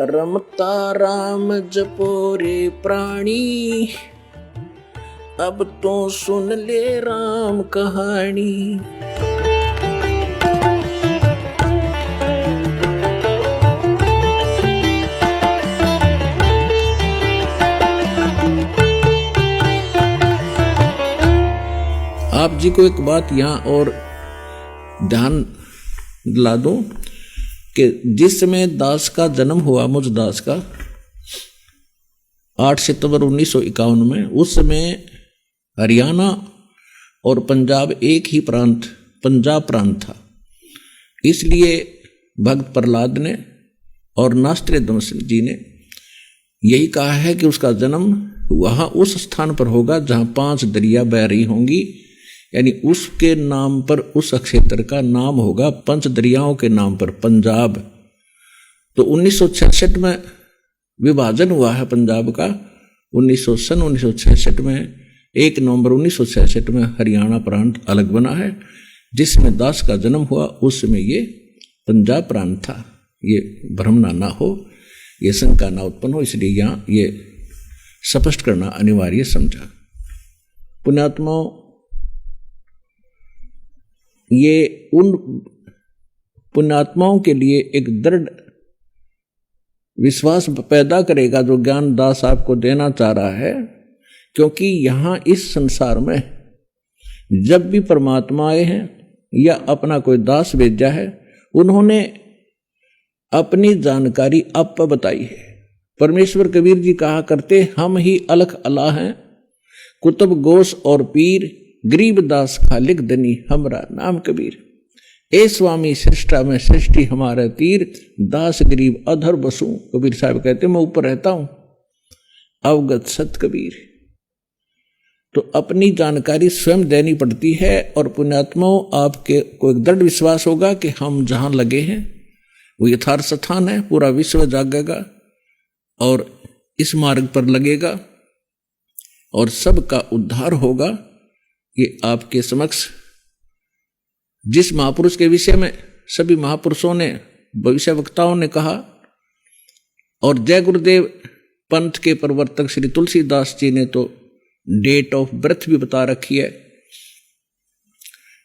रमता राम जपो रे प्राणी, अब तो सुन ले राम कहानी। आप जी को एक बात यहाँ और ध्यान दिला दूं कि जिस समय दास का जन्म हुआ, मुझ दास का 8 सितंबर 1951 में, उस समय हरियाणा और पंजाब एक ही प्रांत, पंजाब प्रांत था। इसलिए भक्त प्रहलाद ने और नास्त्रे दमन जी ने यही कहा है कि उसका जन्म वहाँ उस स्थान पर होगा जहाँ 5 दरिया बह रही होंगी, यानी उसके नाम पर उस क्षेत्र का नाम होगा 5 दरियाओं के नाम पर पंजाब। तो 1966 में विभाजन हुआ है पंजाब का। 1966 में 1 नवंबर 1966 में हरियाणा प्रांत अलग बना है। जिसमें दास का जन्म हुआ उस समय ये पंजाब प्रांत था। ये भ्रम ना हो, ये शंका ना उत्पन्न हो, इसलिए यहाँ ये स्पष्ट करना अनिवार्य समझा। पुण्यात्माओं, ये उन पुण्यात्माओं के लिए एक दृढ़ विश्वास पैदा करेगा जो ज्ञान दास आपको देना चाह रहा है, क्योंकि यहाँ इस संसार में जब भी परमात्मा आए हैं या अपना कोई दास भेजा है, उन्होंने अपनी जानकारी आप पर बताई है। परमेश्वर कबीर जी कहा करते, हम ही अलख अला हैं, कुतुब गोस और पीर, गरीब दास खालिक धनी हमरा नाम कबीर। ए स्वामी सृष्टा में सृष्टि हमारा तीर, दास गरीब अधर बसूं। कबीर साहब कहते मैं ऊपर रहता हूं, अवगत सत कबीर। तो अपनी जानकारी स्वयं देनी पड़ती है। और पुण्यात्माओं, आपके को एक दृढ़ विश्वास होगा कि हम जहां लगे हैं वो यथार्थ स्थान है। पूरा विश्व जागेगा और इस मार्ग पर लगेगा और सबका उद्धार होगा। ये आपके समक्ष जिस महापुरुष के विषय में सभी महापुरुषों ने, भविष्य वक्ताओं ने कहा, और जय गुरुदेव पंथ के प्रवर्तक श्री तुलसीदास जी ने तो डेट ऑफ बर्थ भी बता रखी है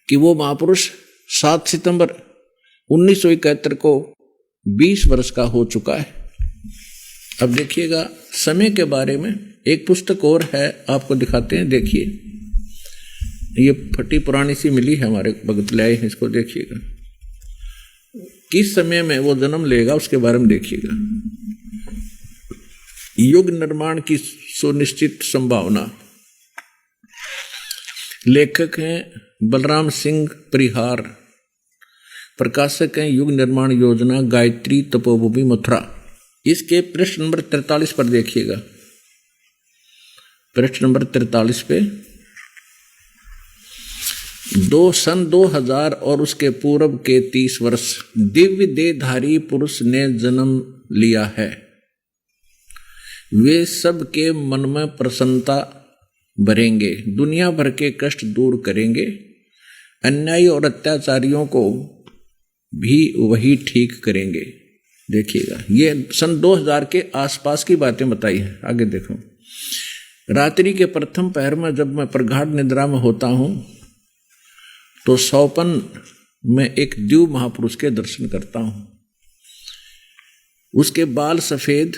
कि वो महापुरुष 7 सितंबर 1971 को 20 वर्ष का हो चुका है। अब देखिएगा समय के बारे में एक पुस्तक और है, आपको दिखाते हैं। देखिए, ये फटी पुरानी सी मिली है, हमारे भगत ले आए हैं, इसको देखिएगा। किस समय में वो जन्म लेगा उसके बारे में देखिएगा। युग निर्माण की सुनिश्चित संभावना। लेखक हैं बलराम सिंह परिहार, प्रकाशक हैं युग निर्माण योजना, गायत्री तपोभूमि मथुरा। इसके पृष्ठ नंबर 43 पर देखिएगा। पृष्ठ नंबर 43 पे सन 2000 और उसके पूर्व के 30 वर्ष दिव्य देहधारी पुरुष ने जन्म लिया है। वे सब के मन में प्रसन्नता भरेंगे, दुनिया भर के कष्ट दूर करेंगे, अन्यायी और अत्याचारियों को भी वही ठीक करेंगे। देखिएगा, ये सन 2000 के आसपास की बातें बताई हैं। आगे देखो। रात्रि के प्रथम पहर में जब मैं प्रगाढ़ निद्रा में होता हूं तो सौपन में एक द्यू महापुरुष के दर्शन करता हूं। उसके बाल सफेद,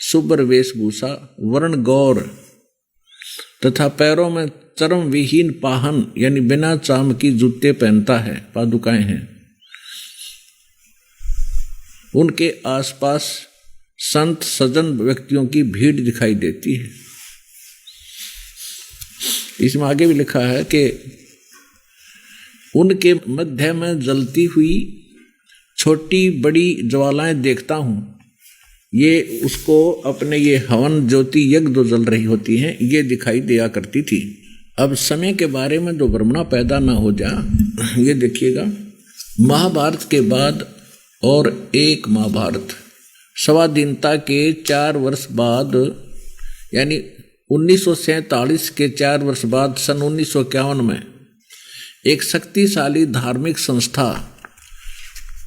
शुभ्र वेशभूषा, वर्ण गौर तथा पैरों में चरम विहीन पाहन यानी बिना चाम की जूते पहनता है, पादुकाएं हैं। उनके आसपास संत सज्जन व्यक्तियों की भीड़ दिखाई देती है। इसमें आगे भी लिखा है कि उनके मध्य में जलती हुई छोटी बड़ी ज्वालाएं देखता हूं। ये उसको अपने ये हवन ज्योति यज्ञ जो जल रही होती हैं, ये दिखाई दिया करती थी। अब समय के बारे में जो भ्रमणा पैदा ना हो जा, ये देखिएगा। महाभारत के बाद और एक महाभारत स्वाधीनता के 4 वर्ष बाद, यानी 1947 के 4 वर्ष बाद सन 1951 में एक शक्तिशाली धार्मिक संस्था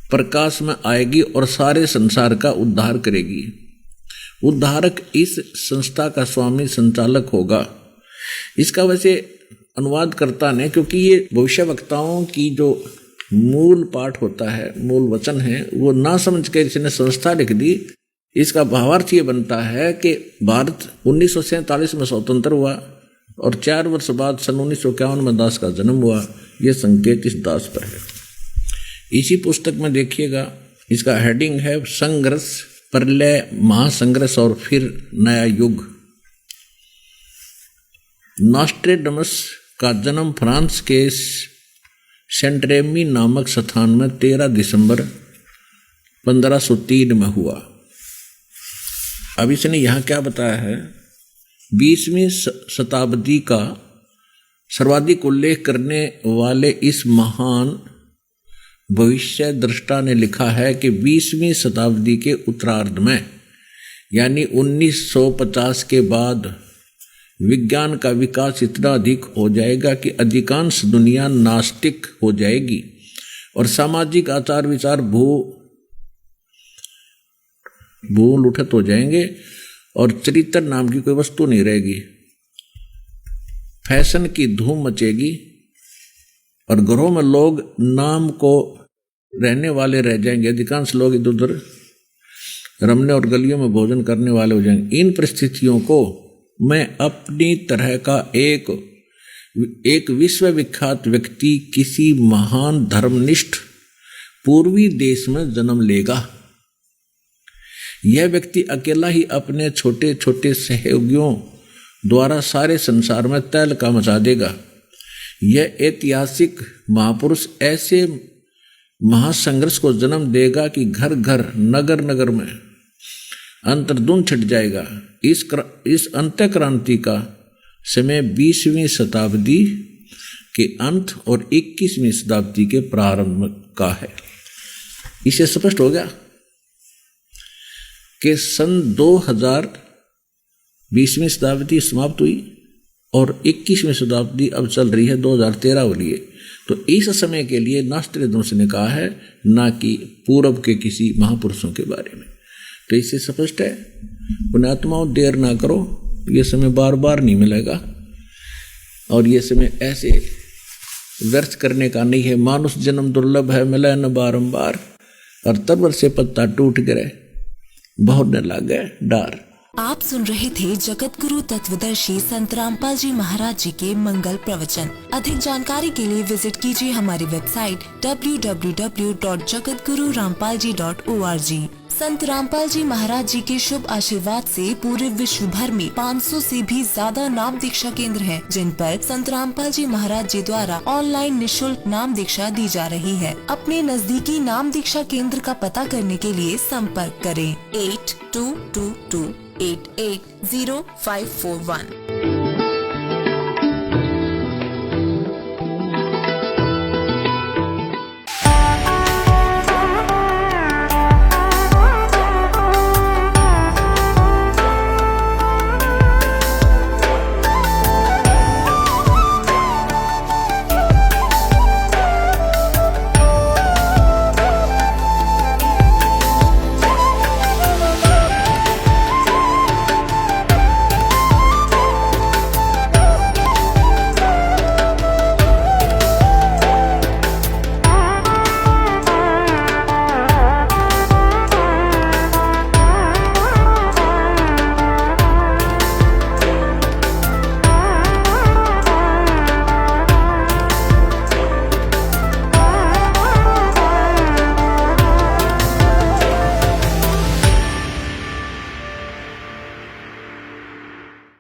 प्रकाश में आएगी और सारे संसार का उद्धार करेगी। उद्धारक इस संस्था का स्वामी संचालक होगा। इसका वैसे अनुवादकर्ता ने, क्योंकि ये भविष्यवक्ताओं की जो मूल पाठ होता है, मूल वचन है, वो ना समझ के इसने संस्था लिख दी। इसका भावार्थ ये बनता है कि भारत 1947 में स्वतंत्र हुआ और 4 वर्ष बाद सन 1951 में दास का जन्म हुआ। यह संकेत इस दास पर है। इसी पुस्तक में देखिएगा, इसका हेडिंग है संघर्ष, प्रलय, महासंघर्ष और फिर नया युग। नॉस्ट्रेडमस का जन्म फ्रांस के सेंट रेमी नामक स्थान में 13 दिसंबर 1503 में हुआ। अब इसने यहाँ क्या बताया है, 20वीं शताब्दी का सर्वाधिक उल्लेख करने वाले इस महान भविष्य दृष्टा ने लिखा है कि 20वीं शताब्दी के उत्तरार्ध में, यानी 1950 के बाद विज्ञान का विकास इतना अधिक हो जाएगा कि अधिकांश दुनिया नास्तिक हो जाएगी और सामाजिक आचार विचार भूलुठत हो जाएंगे और चरित्र नाम की कोई वस्तु नहीं रहेगी। फैशन की धूम मचेगी और घरों में लोग नाम को रहने वाले रह जाएंगे। अधिकांश लोग इधर उधर रमने और गलियों में भोजन करने वाले हो जाएंगे। इन परिस्थितियों को मैं अपनी तरह का एक विश्वविख्यात व्यक्ति किसी महान धर्मनिष्ठ पूर्वी देश में जन्म लेगा। यह व्यक्ति अकेला ही अपने छोटे छोटे सहयोगियों द्वारा सारे संसार में तहलका मचा देगा। यह ऐतिहासिक महापुरुष ऐसे महासंघर्ष को जन्म देगा कि घर घर नगर नगर में अंतर्धुन छिट जाएगा। इस अंत्यक्रांति का समय 20वीं शताब्दी के अंत और 21वीं शताब्दी के प्रारंभ का है। इसे स्पष्ट हो गया कि सन 2000 20वीं शताब्दी समाप्त हुई और 21वीं शताब्दी अब चल रही है 2013 वाली है। तो इस समय के लिए नॉस्ट्रेडमस ने कहा है, ना कि पूर्व के किसी महापुरुषों के बारे में। तो इससे स्पष्ट है, पुण्यात्माओं देर ना करो, ये समय बार बार नहीं मिलेगा और ये समय ऐसे व्यर्थ करने का नहीं है। मानुष जन्म दुर्लभ है, मिले न बारंबार, और तब से पत्ता टूट गिरे बहुत न लागे डार। आप सुन रहे थे जगत गुरु तत्वदर्शी संत रामपाल जी महाराज जी के मंगल प्रवचन। अधिक जानकारी के लिए विजिट कीजिए हमारी वेबसाइट www.jagatgururampalji.org। संत रामपाल जी महाराज जी के शुभ आशीर्वाद से पूरे विश्व भर में 500 से भी ज्यादा नाम दीक्षा केंद्र हैं, जिन पर संत रामपाल जी महाराज जी द्वारा ऑनलाइन निःशुल्क नाम दीक्षा दी जा रही है। अपने नजदीकी नाम दीक्षा केंद्र का पता करने के लिए संपर्क करें 8222880541।